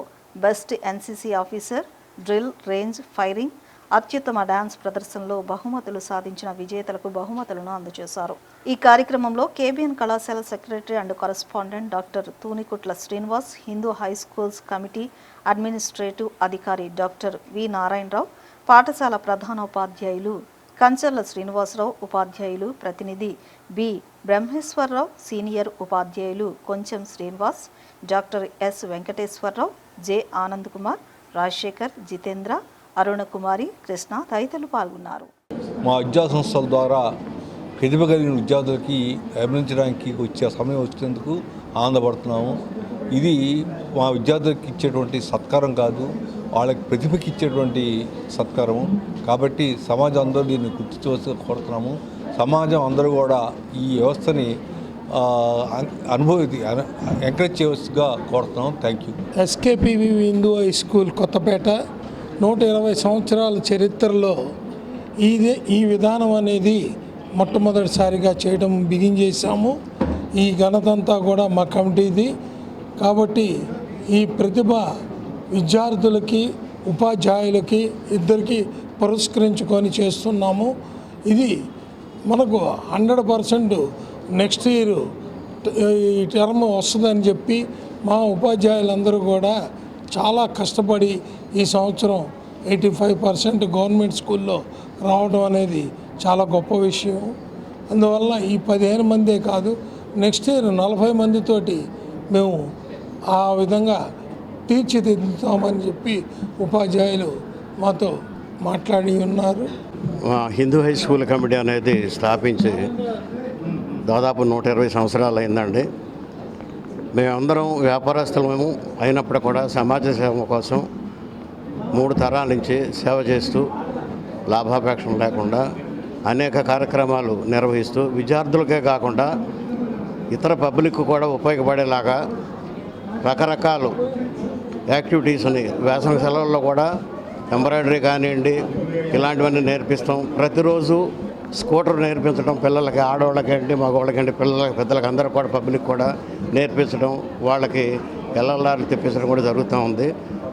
best NCC officer, drill, range, firing, అత్యుత్తమ డాన్స్ ప్రదర్శనలో బహుమతులు సాధించిన విజేతలకు బహుమతులను అందజేశారు. ఈ కార్యక్రమంలో కేబిఎన్ కళాశాల secretary and correspondent doctor Tunikutla Srinivas, Hindu high schools committee administrative అధికారి డాక్టర్ వి నారాయణరావు, పాఠశాల ప్రధానోపాధ్యాయులు కంచర్ల శ్రీనివాసరావు, ఉపాధ్యాయులు ప్రతినిధి బి బ్రహ్మేశ్వరరావు, సీనియర్ ఉపాధ్యాయులు కొంచెం Srinivas, doctor S Venkateswararao, J Anand Kumar, Rajasekhar, Jitendra, Arunakumari, Krishna తదితరులు పాల్గొన్నారు. మా విద్యా సంస్థల ద్వారా ప్రతిభ కలిగిన విద్యార్థులకి అభినందించడానికి వచ్చే సమయం వచ్చినందుకు ఆనందపడుతున్నాము. ఇది మా విద్యార్థులకి ఇచ్చేటువంటి సత్కారం కాదు, వాళ్ళకి ప్రతిభకి ఇచ్చేటువంటి సత్కారము. కాబట్టి సమాజం అందరూ దీన్ని గుర్తించవలసి కోరుతున్నాము. సమాజం అందరూ కూడా ఈ వ్యవస్థని ఎంకరేజ్ చేయవలసిగా కోరుతున్నాము. Thank you. SKPV Hindu high school Kothapeta 120 సంవత్సరాల చరిత్రలో ఈ విధానం అనేది మొట్టమొదటిసారిగా చేయడం బిగిన్ చేశాము. ఈ ఘనత అంతా కూడా మా కమిటీది. కాబట్టి ఈ ప్రతిభ విద్యార్థులకి ఉపాధ్యాయులకి ఇద్దరికి పురస్కరించుకొని చేస్తున్నాము. ఇది మనకు 100% నెక్స్ట్ ఇయర్ ఈ టర్మ్ వస్తుందని చెప్పి మా ఉపాధ్యాయులందరూ కూడా చాలా కష్టపడి ఈ సంవత్సరం 85% గవర్నమెంట్ స్కూల్లో రావడం అనేది చాలా గొప్ప విషయం. అందువల్ల ఈ 15 మందే కాదు, నెక్స్ట్ ఇయర్ 40 మందితోటి మేము ఆ విధంగా తీర్చిదిద్దుతామని చెప్పి ఉపాధ్యాయులు మాతో మాట్లాడి ఉన్నారు. హిందూ హై స్కూల్ కమిటీ అనేది స్థాపించి దాదాపు 120 సంవత్సరాలు అయిందండి. మేమందరం వ్యాపారస్తులము అయినప్పుడు కూడా సమాజ సేవ కోసం 3 తరాల నుంచి సేవ చేస్తూ లాభాపేక్షం లేకుండా అనేక కార్యక్రమాలు నిర్వహిస్తూ విద్యార్థులకే కాకుండా ఇతర పబ్లిక్ కూడా ఉపయోగపడేలాగా రకరకాల యాక్టివిటీస్ని వేసవి సెలవుల్లో కూడా ఎంబ్రాయిడరీ కానివ్వండి ఇలాంటివన్నీ నేర్పిస్తాం. ప్రతిరోజు స్కూటర్ నేర్పించడం పిల్లలకి, ఆడవాళ్ళకండి మగవాళ్ళకండి, పిల్లలకి పెద్దలకి అందరూ కూడా పబ్లిక్ కూడా నేర్పించడం, వాళ్ళకి ఎల్లలారి తెప్పించడం కూడా జరుగుతూ ఉంది.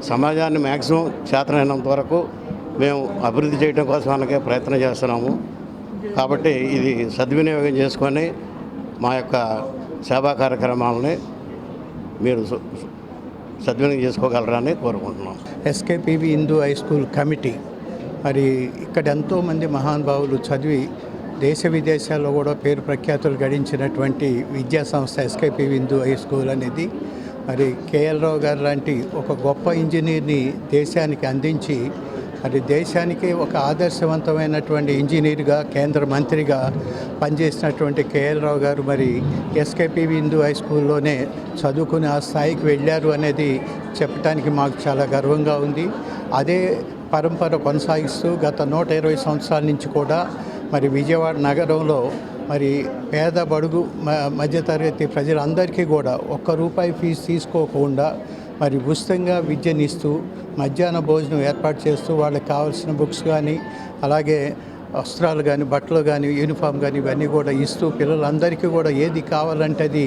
సమాజాన్ని మ్యాక్సిమం చేతనైనంత వరకు మేము అభివృద్ధి చేయడం కోసం మనకే ప్రయత్నం చేస్తున్నాము. కాబట్టి ఇది సద్వినియోగం చేసుకొని మా యొక్క సేవా కార్యక్రమాలని మీరు సద్వినియోగం చేసుకోగలరని కోరుకుంటున్నాం. ఎస్కేపీవీ హిందూ హై స్కూల్ కమిటీ మరి ఇక్కడ ఎంతోమంది మహానుభావులు చదివి దేశ విదేశాల్లో కూడా పేరు ప్రఖ్యాతులు గడించినటువంటి విద్యా సంస్థ ఎస్కేపీవీ హిందూ హై స్కూల్ అనేది. మరి కేఎల్ రావు గారు లాంటి ఒక గొప్ప ఇంజనీర్ని దేశానికి అందించి మరి దేశానికి ఒక ఆదర్శవంతమైనటువంటి ఇంజనీర్గా కేంద్ర మంత్రిగా పనిచేసినటువంటి కేఎల్ రావు గారు మరి ఎస్కేపీవి హిందూ హై స్కూల్లోనే చదువుకుని ఆ స్థాయికి వెళ్ళారు అనేది చెప్పడానికి మాకు చాలా గర్వంగా ఉంది. అదే పరంపర కొనసాగిస్తూ గత 120 సంవత్సరాల నుంచి కూడా మరి విజయవాడ నగరంలో మరి పేద బడుగు మధ్యతరగతి ప్రజలందరికీ కూడా ₹1 ఫీజు తీసుకోకుండా మరి ఉచితంగా విద్యనిస్తూ మధ్యాహ్న భోజనం ఏర్పాటు చేస్తూ వాళ్ళకి కావాల్సిన బుక్స్ కానీ అలాగే వస్త్రాలు కానీ బట్టలు కానీ యూనిఫామ్ కానీ ఇవన్నీ కూడా ఇస్తూ పిల్లలందరికీ కూడా ఏది కావాలంటే అది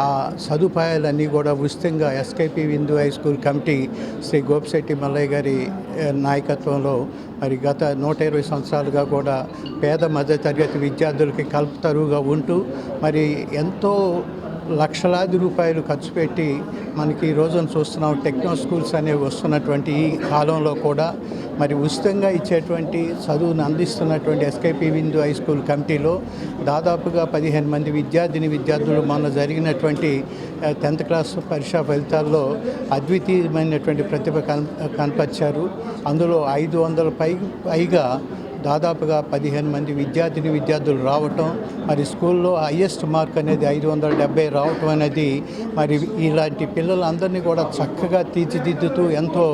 ఆ సదుపాయాలన్నీ కూడా ఉచితంగా SKPV Hindu high school committee Shri Gopisetti Mallayya గారి నాయకత్వంలో మరి గత 120 సంవత్సరాలుగా కూడా పేద మధ్యతరగతి విద్యార్థులకి కల్పతరువుగా ఉంటూ మరి ఎంతో లక్షలాది రూపాయలు ఖర్చు పెట్టి మనకి ఈ రోజున చూస్తున్నాం టెక్నో స్కూల్స్ అనేవి వస్తున్నటువంటి ఈ కాలంలో కూడా మరి ఉచితంగా ఇచ్చేటువంటి చదువును అందిస్తున్నటువంటి ఎస్కేపీవి హిందూ హై స్కూల్ కమిటీలో దాదాపుగా 15 మంది విద్యార్థులు మొన్న జరిగినటువంటి 10th క్లాస్ పరీక్షా ఫలితాల్లో అద్వితీయమైనటువంటి ప్రతిభ కనపరిచారు. అందులో 500 పైగా దాదాపుగా 15 మంది విద్యార్థులు రావటం మరి స్కూల్లో హైయెస్ట్ మార్క్ అనేది 570 రావటం అనేది మరి ఇలాంటి పిల్లలందరినీ కూడా చక్కగా తీర్చిదిద్దుతూ ఎంతో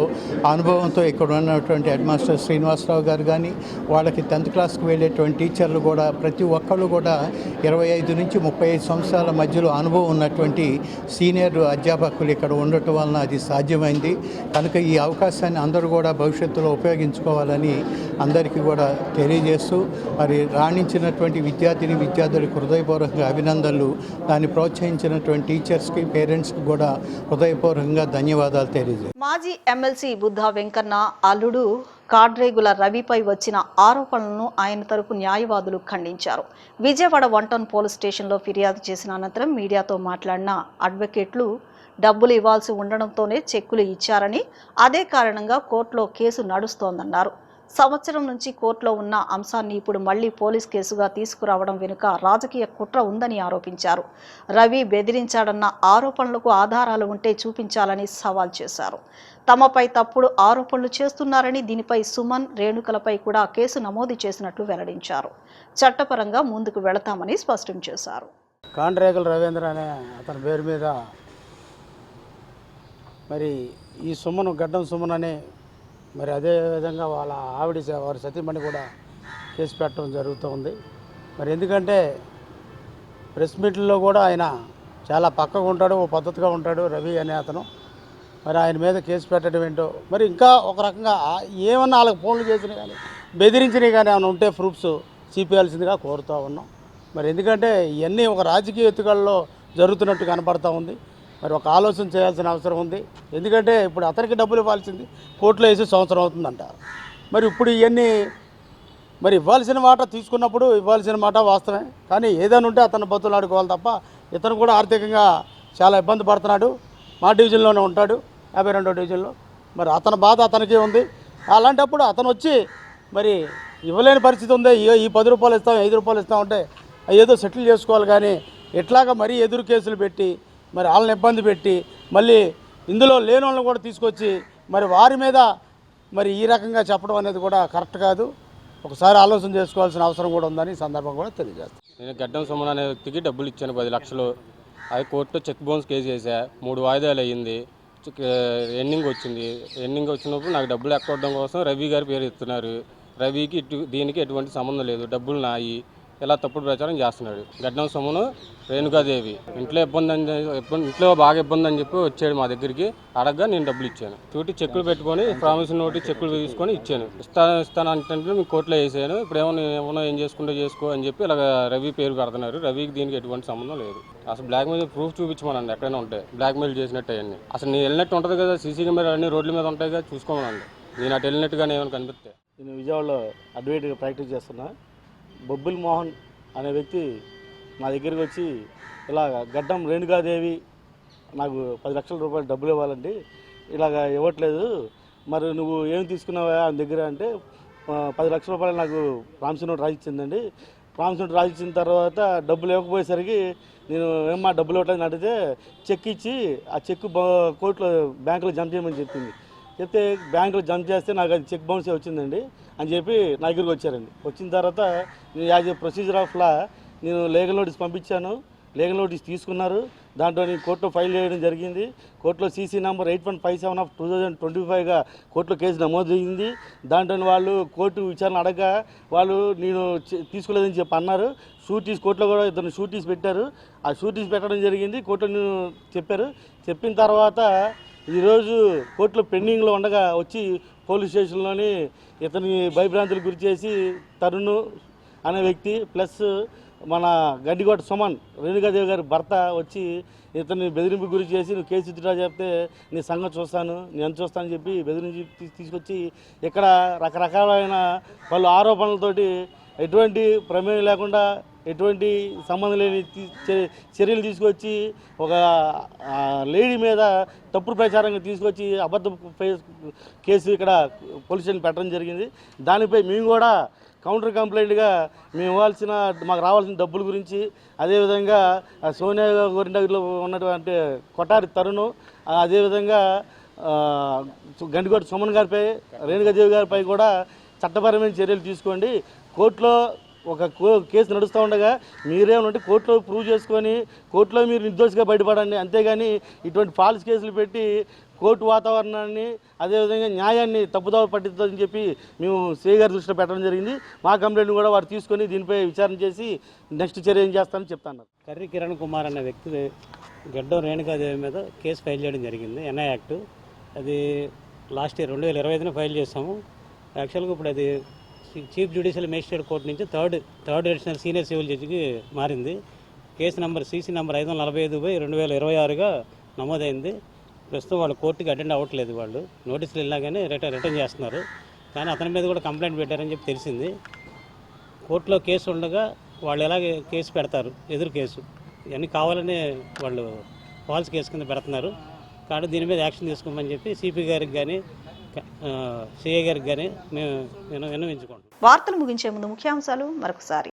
అనుభవంతో ఇక్కడ ఉన్నటువంటి హెడ్ మాస్టర్ శ్రీనివాసరావు గారు కానీ వాళ్ళకి 10th క్లాస్కి వెళ్ళేటువంటి టీచర్లు కూడా ప్రతి ఒక్కళ్ళు కూడా 25 నుంచి 35 సంవత్సరాల మధ్యలో అనుభవం ఉన్నటువంటి సీనియర్ అధ్యాపకులు ఇక్కడ ఉండటం వలన అది సాధ్యమైంది. కనుక ఈ అవకాశాన్ని అందరూ కూడా భవిష్యత్తులో ఉపయోగించుకోవాలని అందరికీ కూడా తెలియజేస్తూ మరి రాణించినటువంటి విద్యార్థులకు హృదయపూర్వకంగా అభినందనలు. దాన్ని ప్రోత్సహించినటువంటి టీచర్స్కి పేరెంట్స్కి కూడా హృదయపూర్వకంగా ధన్యవాదాలు తెలియజేస్తాను. మాజీ ఎమ్మెల్సీ బుద్ధా వెంకన్న అల్లుడు కాడ్రేగుల రవిపై వచ్చిన ఆరోపణలను ఆయన తరపు న్యాయవాదులు ఖండించారు. విజయవాడ 1 టౌన్ పోలీస్ స్టేషన్లో ఫిర్యాదు చేసిన అనంతరం మీడియాతో మాట్లాడిన అడ్వకేట్లు డబ్బులు ఇవ్వాల్సి ఉండడంతోనే చెక్కులు ఇచ్చారని, అదే కారణంగా కోర్టులో కేసు నడుస్తోందన్నారు. సంవత్సరం నుంచి కోర్టులో ఉన్న అంశాన్ని ఇప్పుడు మళ్లీ పోలీస్ కేసుగా తీసుకురావడం వెనుక రాజకీయ కుట్ర ఉందని ఆరోపించారు. రవి బెదిరించాడన్న ఆరోపణలకు ఆధారాలు ఉంటే చూపించాలని సవాల్ చేశారు. తమపై తప్పుడు ఆరోపణలు చేస్తున్నారని, దీనిపై సుమన్, రేణుకలపై కూడా కేసు నమోదు చేసినట్లు వెల్లడించారు. చట్టపరంగా ముందుకు వెళతామని స్పష్టం చేశారు. కాండ్రేగుల రవీంద్ర అనే అతని పేరు మీద మరి ఈ సుమన్, గడ్డం సుమన్ అనే మరి అదేవిధంగా వాళ్ళ వారి సతీమణి కూడా కేసు పెట్టడం జరుగుతుంది. మరి ఎందుకంటే ప్రెస్ మీట్లో కూడా ఆయన చాలా పక్కగా ఉంటాడు, ఓ పద్ధతిగా ఉంటాడు రవి అనే అతను. మరి ఆయన మీద కేసు పెట్టడం ఏంటో, మరి ఇంకా ఒక రకంగా ఏమన్నా వాళ్ళకి ఫోన్లు చేసినా కానీ బెదిరించినవి కానీ ఏమైనా ఉంటే ప్రూఫ్స్ చూపించాల్సిందిగా కోరుతూ ఉన్నాం. మరి ఎందుకంటే ఇవన్నీ ఒక రాజకీయ ఎత్తుగడలో జరుగుతున్నట్టు కనపడతా ఉంది. మరి ఒక ఆలోచన చేయాల్సిన అవసరం ఉంది. ఎందుకంటే ఇప్పుడు అతనికి డబ్బులు ఇవ్వాల్సింది కోర్టులో వేసి సంవత్సరం అవుతుందంట. మరి ఇప్పుడు ఇవన్నీ మరి ఇవ్వాల్సిన మాట తీసుకున్నప్పుడు ఇవ్వాల్సిన మాట వాస్తవమే, కానీ ఏదైనా ఉంటే అతను బతులు ఆడుకోవాలి తప్ప ఇతను కూడా ఆర్థికంగా చాలా ఇబ్బంది పడుతున్నాడు. మా డివిజన్లోనే ఉంటాడు, 52వ డివిజన్లో. మరి అతని బాధ అతనికే ఉంది. అలాంటప్పుడు అతను వచ్చి మరి ఇవ్వలేని పరిస్థితి ఉంది, ఈ 10 రూపాయలు ఇస్తాం, 5 రూపాయలు ఇస్తాం అంటే ఏదో సెటిల్ చేసుకోవాలి. కానీ ఇట్లాగా మరీ ఎదురు కేసులు పెట్టి మరి వాళ్ళని ఇబ్బంది పెట్టి మళ్ళీ ఇందులో లేని వాళ్ళని కూడా తీసుకొచ్చి మరి వారి మీద మరి ఈ రకంగా చెప్పడం అనేది కూడా కరెక్ట్ కాదు. ఒకసారి ఆలోచన చేసుకోవాల్సిన అవసరం కూడా ఉందని ఈ సందర్భం కూడా తెలియజేస్తాను. నేను గడ్డం సుమన్ అనే వ్యక్తికి డబ్బులు ఇచ్చాను 10 లక్షలు. అది కోర్టులో చెక్ బౌన్స్ కేసు వేసా, 3 వాయిదాలు అయ్యింది. ఎండింగ్ వచ్చినప్పుడు నాకు డబ్బులు ఎక్కడం కోసం రవి గారి పేరు ఎత్తున్నారు. రవికి దీనికి ఎటువంటి సంబంధం లేదు, డబ్బులు నాయి, ఇలా తప్పుడు ప్రచారం చేస్తున్నాడు. గడ్డం సుమను, రేణుకాదేవి ఇంట్లో బాగా ఇబ్బంది అని చెప్పి వచ్చాడు మా దగ్గరికి. అడగగా నేను డబ్బులు ఇచ్చాను. చూటి చెక్కులు పెట్టుకొని ప్రామిస్ నోటి చెక్కులు తీసుకొని ఇచ్చాను. ఇస్తాను అంటే మీకు కోర్టులో వేసాను. ఇప్పుడు ఏమో ఏం చేసుకుంటే చేసుకో అని చెప్పి ఇలాగ రవి పేరు పెడుతున్నారు. రవికి దీనికి ఎటువంటి సంబంధం లేదు. అసలు బ్లాక్మెయిల్ ప్రూఫ్ చూపించమనండి, ఎక్కడైనా ఉంటాయి బ్లాక్మెయిల్ చేసినట్టు అవన్నీ. అసలు నేను వెళ్ళినట్టు ఉంటుంది కదా, సీసీ కెమెరా అన్ని రోడ్ల మీద ఉంటాయి కదా, చూసుకోమనండి. నేను అటు వెళ్ళినట్టుగానే ఏమైనా కనిపిస్తే. నేను విజయవాడలో అడ్వకేట్గా ప్రాక్టీస్ చేస్తున్నా. బొబ్బుల్ మోహన్ అనే వ్యక్తి మా దగ్గరికి వచ్చి ఇలాగ గడ్డం రేణుకాదేవి నాకు 10 లక్షల రూపాయలు డబ్బులు ఇవ్వాలండి, ఇలాగ ఇవ్వట్లేదు, మరి నువ్వు ఏం తీసుకున్నావా ఆయన దగ్గర అంటే 10 లక్షల రూపాయలు నాకు ప్రామిస్ నోట్ రాసిచ్చిందండి. ప్రామిస్ నోట్ రాసిచ్చిన తర్వాత డబ్బులు ఇవ్వకపోయేసరికి నేను ఏమన్నా డబ్బులు ఇవ్వట్లేదు అడిగితే చెక్ ఇచ్చి ఆ చెక్ కోర్టులో బ్యాంకులో జమ చేయమని చెప్పింది. చెప్తే బ్యాంకులో జంప్ చేస్తే నాకు అది చెక్ బౌన్సే వచ్చిందండి అని చెప్పి నా దగ్గరికి వచ్చారండి. వచ్చిన తర్వాత నేను as a procedure of law నేను లీగల్ నోటీస్ పంపించాను. లీగల్ నోటీస్ తీసుకున్నారు. దాంట్లో నేను కోర్టులో ఫైల్ చేయడం జరిగింది. కోర్టులో సీసీ నెంబర్ 8157/2025గా కోర్టులో కేసు నమోదు అయింది. దాంట్లో వాళ్ళు కోర్టు విచారణ అడగగా వాళ్ళు నేను తీసుకోలేదని చెప్పి అన్నారు. షూటీస్ కోర్టులో కూడా ఇద్దరు షూటీస్ పెట్టారు. ఆ షూటీస్ పెట్టడం జరిగింది. కోర్టులో నేను చెప్పారు. చెప్పిన తర్వాత ఈరోజు కోర్టులో పెండింగ్లో ఉండగా వచ్చి పోలీస్ స్టేషన్లోని ఇతని భయభ్రాంతులకు గురి చేసి తరుణ్ అనే వ్యక్తి ప్లస్ మన గడ్డికోట సుమన్ రేణుకాదేవి గారి భర్త వచ్చి ఇతన్ని బెదిరింపు గురి చేసి నువ్వు కేసు ఇచ్చిరా చెప్తే నీ సంగతి చూస్తాను నేను ఎంత చూస్తానని చెప్పి బెదిరించి తీసుకొచ్చి ఇక్కడ రకరకాలైన పలు ఆరోపణలతోటి ఎటువంటి ప్రమేయం లేకుండా ఎటువంటి సంబంధం లేని చర్యలు తీసుకొచ్చి ఒక లేడీ మీద తప్పుడు ప్రచారంగా తీసుకొచ్చి అబద్ధ కేసు ఇక్కడ పోలీస్ స్టేషన్ పెట్టడం జరిగింది. దానిపై మేము కూడా కౌంటర్ కంప్లైంట్గా మేము మాకు రావాల్సిన డబ్బుల గురించి, అదేవిధంగా సోనియా గోరింటలో ఉన్నటువంటి కొటారి తరుణ్, అదేవిధంగా గండికోట సుమన్ గారిపై రేణుకాదేవి గారిపై కూడా చట్టపరమైన చర్యలు తీసుకోండి. కోర్టులో ఒక కేసు నడుస్తూ ఉండగా మీరేమంటే కోర్టులో ప్రూవ్ చేసుకొని కోర్టులో మీరు నిర్దోషిగా బయటపడండి. అంతేగాని ఇటువంటి ఫాల్స్ కేసులు పెట్టి కోర్టు వాతావరణాన్ని అదేవిధంగా న్యాయాన్ని తప్పుదోవ పట్టిందని చెప్పి మేము సిఐ గారి దృష్టిలో పెట్టడం జరిగింది. మా కంప్లైంట్ కూడా వారు తీసుకొని దీనిపై విచారణ చేసి నెక్స్ట్ చర్య ఏం చేస్తామని చెప్తాను. కర్రి కిరణ్ కుమార్ అనే వ్యక్తి గడ్డం రేణుకాదేవి మీద కేసు ఫైల్ చేయడం జరిగింది. ఎన్ఐ యాక్ట్ అది లాస్ట్ ఇయర్ 2025 ఫైల్ చేస్తాము. యాక్చువల్గా ఇప్పుడు అది చీఫ్ జ్యుడిషియల్ మేజిస్ట్రేట్ కోర్టు నుంచి థర్డ్ అడిషనల్ సీనియర్ సివిల్ జడ్జికి మారింది. కేసు నెంబర్ సీసీ నెంబర్ 545/2026గా నమోదైంది. ప్రస్తుతం వాళ్ళు కోర్టుకి అటెండ్ అవ్వట్లేదు. వాళ్ళు నోటీసులు వెళ్ళినా కానీ రిటర్న్ చేస్తున్నారు. కానీ అతని మీద కూడా కంప్లైంట్ పెట్టారని చెప్పి తెలిసింది. కోర్టులో కేసు ఉండగా వాళ్ళు ఎలాగే కేసు పెడతారు, ఎదురు కేసు ఇవన్నీ కావాలని వాళ్ళు ఫాల్స్ కేసు కింద పెడుతున్నారు. కాబట్టి దీని మీద యాక్షన్ తీసుకోమని చెప్పి సిపి గారికి కానీ సిఐ గారికి కానీ మేము విన్నవించుకుంటాం. వార్తలు ముగించే ముందు ముఖ్యాంశాలు మరొకసారి.